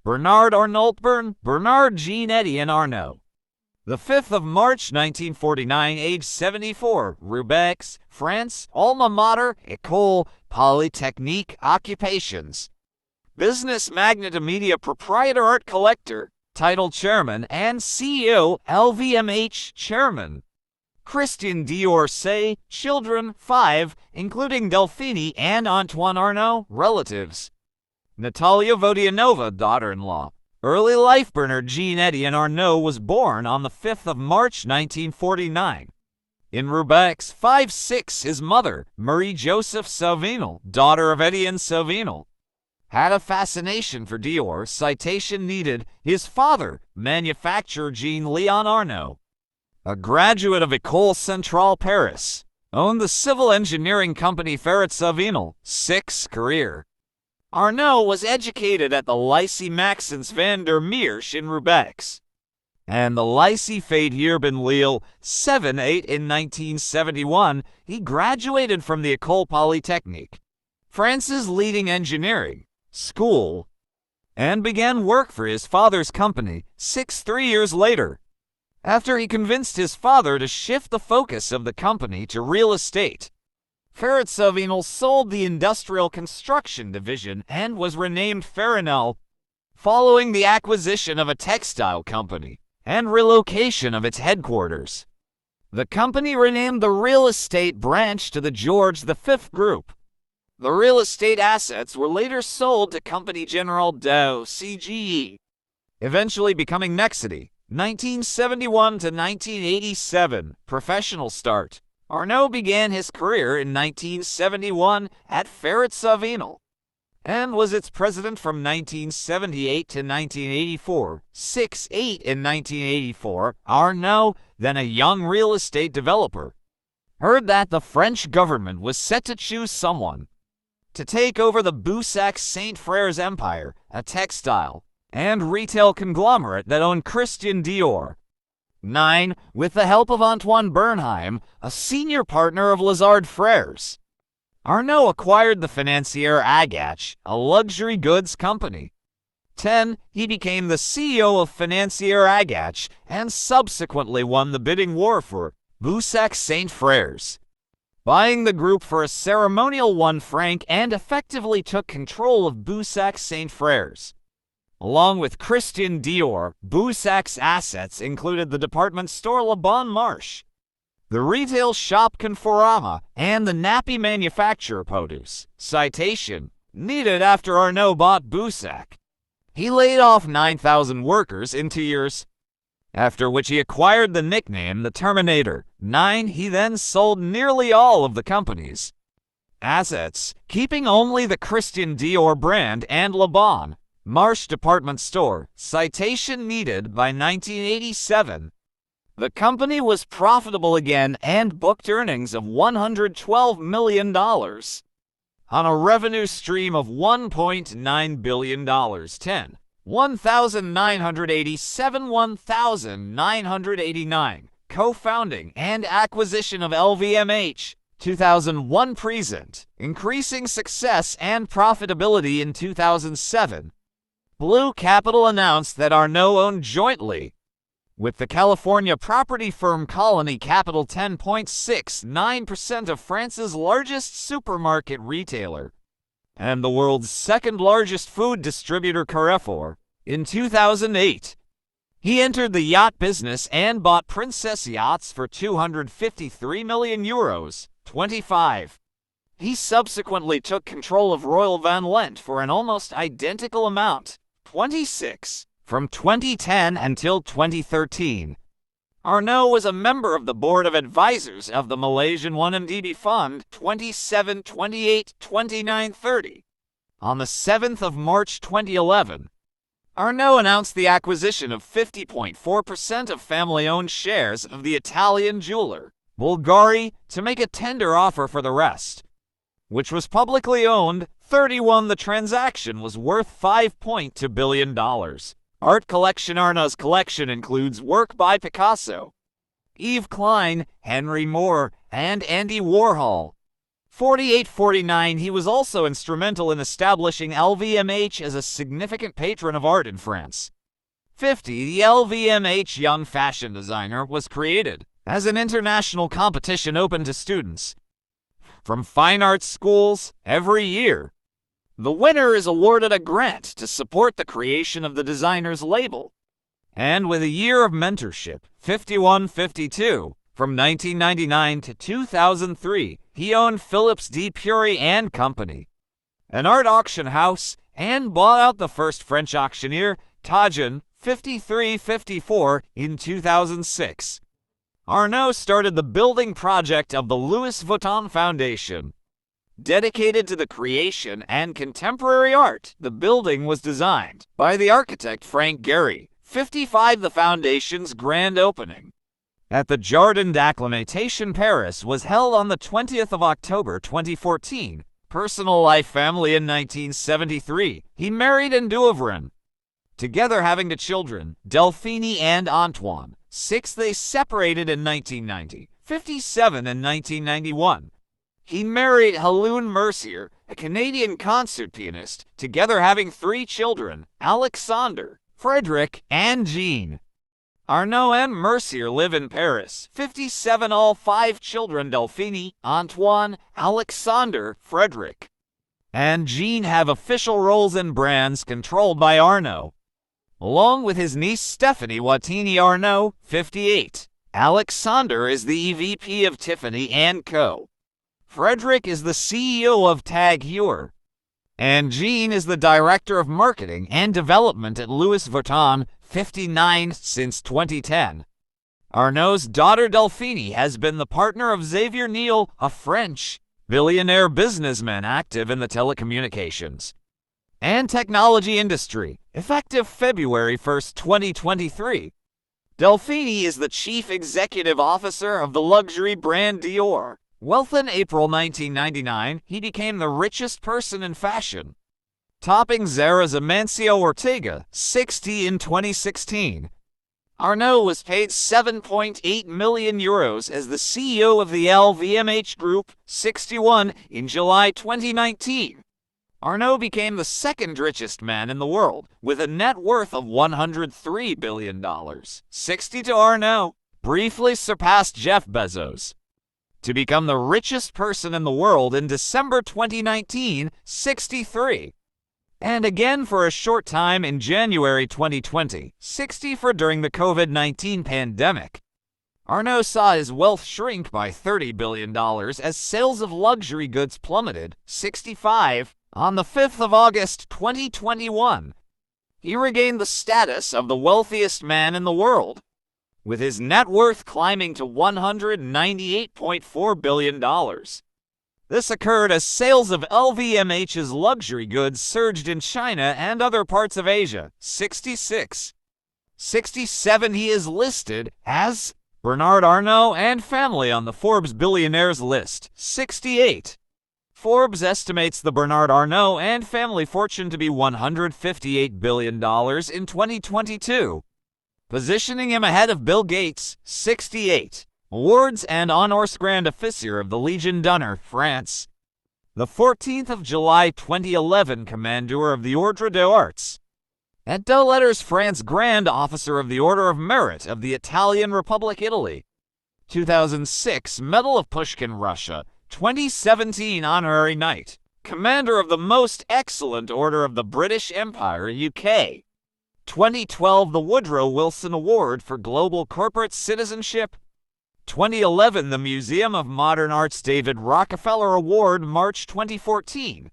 Bernard Arnault Bernard Jean Étienne Arnault. The 5th of March 1949, age 74, Roubaix, France, alma mater, École Polytechnique, occupations. Business magnate, media proprietor, art collector, title chairman, and CEO, LVMH chairman. Christian Dior say, children, 5, including Delphine and Antoine Arnault, relatives. Natalia Vodianova, daughter-in-law. Early life. Bernard Jean Étienne Arnault was born on the 5th of March 1949. In Roubaix, 5'6", his mother, Marie-Joseph Savinel, daughter of Étienne Savinel, had a fascination for Dior. Citation needed. His father, manufacturer Jean-Léon Arnault, a graduate of École Centrale Paris, owned the civil engineering company Ferret Savinel. 6. Career. Arnault was educated at the Lycée Maxence van der Meersch in Roubaix and the Lycée Fayet in Lille. 7-8. In 1971, he graduated from the École Polytechnique, France's leading engineering school, and began work for his father's company. 6. 3 years later, after he convinced his father to shift the focus of the company to real estate, Ferret Savinel sold the industrial construction division and was renamed Farinel, following the acquisition of a textile company and relocation of its headquarters. The company renamed the real estate branch to the George V Group. The real estate assets were later sold to Compagnie Générale Dow CGE, eventually becoming Nexity. 1971 to 1987, professional start. Arnault began his career in 1971 at Ferret Savinel and was its president from 1978 to 1984. 6-8. In 1984, Arnault, then a young real estate developer, heard that the French government was set to choose someone to take over the Boussac Saint Frères empire, a textile and retail conglomerate that owned Christian Dior. 9. With the help of Antoine Bernheim, a senior partner of Lazard Frères, Arnault acquired the financier Agache, a luxury goods company. 10. He became the CEO of financier Agache and subsequently won the bidding war for Boussac Saint Frères, buying the group for a ceremonial £1 and effectively took control of Boussac Saint Frères. Along with Christian Dior, Boussac's assets included the department store Le Bon Marché, the retail shop Conforama, and the nappy manufacturer Produce. Citation needed. After Arnault bought Boussac, he laid off 9,000 workers in 2 years, after which he acquired the nickname the Terminator. 9. He then sold nearly all of the company's assets, keeping only the Christian Dior brand and Le Bon Marché department store. Citation needed. By 1987, the company was profitable again and booked earnings of $112 million on a revenue stream of $1.9 billion. 10. 1987 1989, co-founding and acquisition of LVMH. 2001 present, increasing success and profitability. In 2007, Blue Capital announced that Arnault owned jointly with the California property firm Colony Capital 10.69% of France's largest supermarket retailer and the world's second largest food distributor Carrefour. In 2008, he entered the yacht business and bought Princess Yachts for €253 million, 25. He subsequently took control of Royal Van Lent for an almost identical amount, 26. From 2010 until 2013, Arnault was a member of the board of advisors of the Malaysian 1MDB Fund 27 28 29 30. On the 7th of March 2011, Arnault announced the acquisition of 50.4% of family-owned shares of the Italian jeweler Bulgari to make a tender offer for the rest, which was publicly owned. 31. The transaction was worth $5.2 billion. Art collection. Arnault's collection includes work by Picasso, Yves Klein, Henry Moore, and Andy Warhol. 48-49, he was also instrumental in establishing LVMH as a significant patron of art in France. 50. The LVMH Young Fashion Designer was created as an international competition open to students from fine arts schools every year. The winner is awarded a grant to support the creation of the designer's label. And with a year of mentorship, 51-52, from 1999 to 2003, he owned Philips de Pury and Company, an art auction house, and bought out the first French auctioneer, Tajin, 53-54, in 2006. Arnault started the building project of the Louis Vuitton Foundation. Dedicated to the creation and contemporary art, the building was designed by the architect Frank Gehry. 55. The foundation's grand opening at the Jardin d'Acclimatation Paris was held on the 20th of October 2014. Personal life: family. In 1973, he married in Dewavrin, together having two children, Delphine and Antoine. 6. They separated in 1990. 57. In 1991, he married Helene Mercier, a Canadian concert pianist, together having 3 children, Alexander, Frederick, and Jean. Arnault and Mercier live in Paris. 57. All 5 children, Delphine, Antoine, Alexander, Frederick, and Jean, have official roles in brands controlled by Arnault, along with his niece Stephanie Watini Arnault. 58. Alexander is the EVP of Tiffany & Co. Frederick is the CEO of Tag Heuer, and Jean is the Director of Marketing and Development at Louis Vuitton. 59. Since 2010, Arnault's daughter Delphine has been the partner of Xavier Niel, a French billionaire businessman active in the telecommunications and technology industry. Effective February 1, 2023, Delphine is the Chief Executive Officer of the luxury brand Dior. Wealth. In April 1999, he became the richest person in fashion, topping Zara's Amancio Ortega. 60. In 2016, Arnault was paid €7.8 million as the CEO of the LVMH Group. 61. In July 2019, Arnault became the second richest man in the world, with a net worth of $103 billion. 60. Arnault briefly surpassed Jeff Bezos to become the richest person in the world in December 2019. 63. And again for a short time in January 2020. 64. During the COVID-19 pandemic, Arnault saw his wealth shrink by $30 billion as sales of luxury goods plummeted. 65. On the 5th of August 2021, he regained the status of the wealthiest man in the world, with his net worth climbing to $198.4 billion. This occurred as sales of LVMH's luxury goods surged in China and other parts of Asia. 66. 67. He is listed as Bernard Arnault and family on the Forbes billionaires list. 68. Forbes estimates the Bernard Arnault and family fortune to be $158 billion in 2022. Positioning him ahead of Bill Gates. 68. Awards and Honors Grand Officier of the Légion d'Honneur, France. The 14th of July 2011, Commander of the Ordre des Arts. At 2 letters, France, Grand Officer of the Order of Merit of the Italian Republic, Italy. 2006, Medal of Pushkin, Russia. 2017, Honorary Knight, Commander of the Most Excellent Order of the British Empire, UK. 2012, the Woodrow Wilson Award for Global Corporate Citizenship. 2011, the Museum of Modern Art's David Rockefeller Award, March 2014.